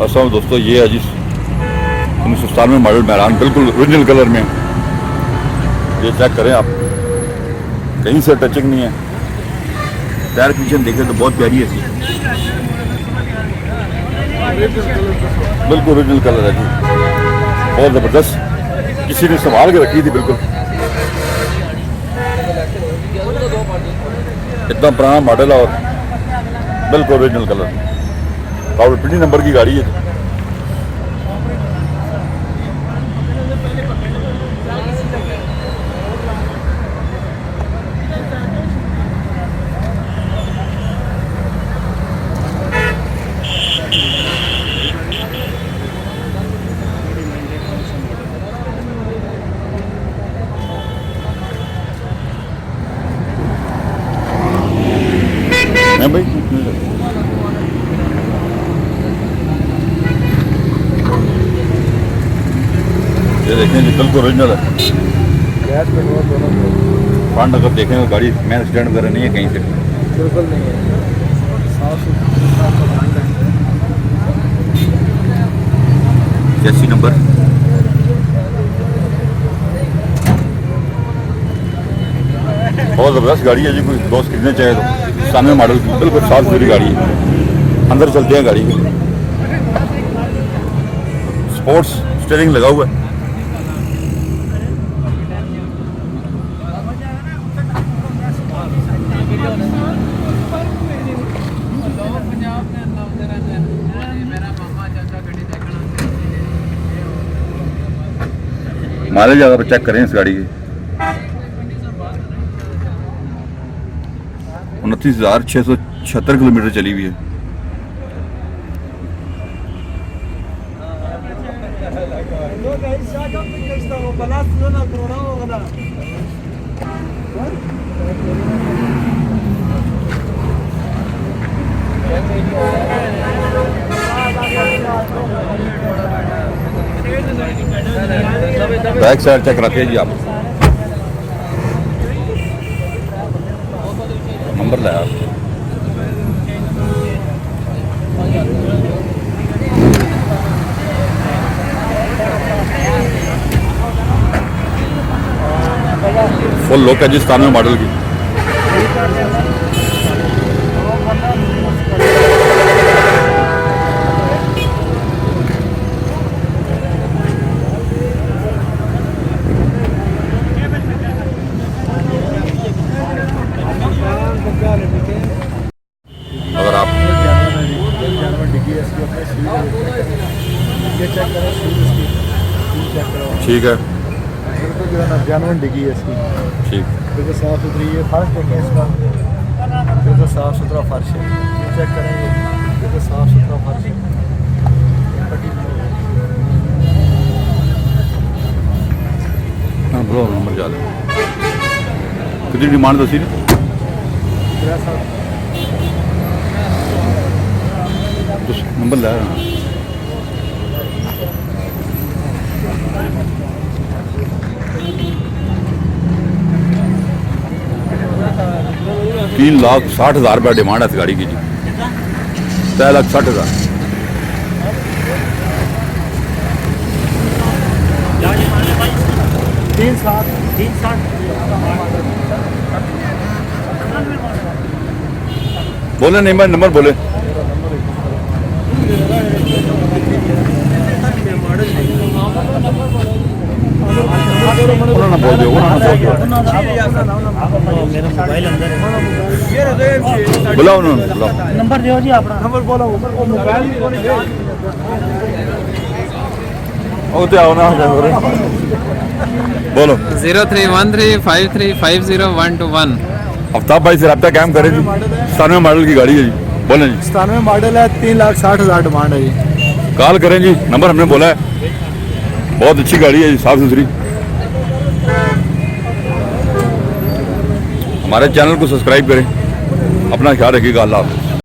अस्सलाम दोस्तों, ये है जी 1997 मॉडल मेहरान, बिल्कुल ओरिजिनल कलर में। ये चेक करें आप, कहीं से टचिंग नहीं है। टायर कंडीशन देखें तो बहुत प्यारी है इसकी, बिल्कुल ओरिजिनल कलर है जी, बहुत ज़बरदस्त। किसी ने संभाल के रखी थी बिल्कुल। इतना पुराना मॉडल है और बिल्कुल ओरिजिनल कलर। रावलपिंडी नंबर की गाड़ी है। है भाई, ये देखें जी, बिल्कुल ओरिजिनल है। फ्रंट अगर देखें तो गाड़ी में एक्सीडेंट वगैरह नहीं है कहीं से, बिल्कुल नहीं है। चेसी नंबर, बहुत ज़बरदस्त गाड़ी है जी। कोई दोस्त खरीदना चाहे तो 97 मॉडल की बिल्कुल साफ सुथरी गाड़ी है। अंदर चलते हैं गाड़ी के, स्पोर्ट्स स्टीयरिंग लगा हुआ है। माइलेज अगर चेक करें इस गाड़ी की, 29,676 किलोमीटर चली हुई है। बैक साइड चेक रखिए जी आप, नंबर लाया आप। फुल लुक है जी 97 मॉडल की। अगर आप ठीक है, जानवर डिगी है इसकी, ठीक, बिल्कुल साफ सुथरी है। फर्श देखें इसका, बिल्कुल साफ सुथरा फर्श है। चेक करेंगे, बिल्कुल साफ सुथरा फर्श है। हाँ बोलो नंबर ज़्यादा कितनी डिमांड दसी ने? नंबर ला रहा 3,60,000 रुपया डिमांड है इस गाड़ी की जी। 3,60,000। बोले नहीं, मैं नंबर बोले। बोल दो बुलाओ उन्होंने, बुलाओ नंबर दो जी अपना। नंबर बोलो, आओ ना, बोलो 031353502121। आफ्ताब भाई से रब्ता कायम करें जी। 97 मॉडल की गाड़ी है जी, बोलें जी। 97 मॉडल है, 3,60,000 डिमांड है जी। कॉल करें जी, नंबर हमने बोला है। बहुत अच्छी गाड़ी है जी, साफ सुथरी। हमारे चैनल को सब्सक्राइब करें। अपना ख्याल रखिएगा। अल्लाह हाफ़िज़।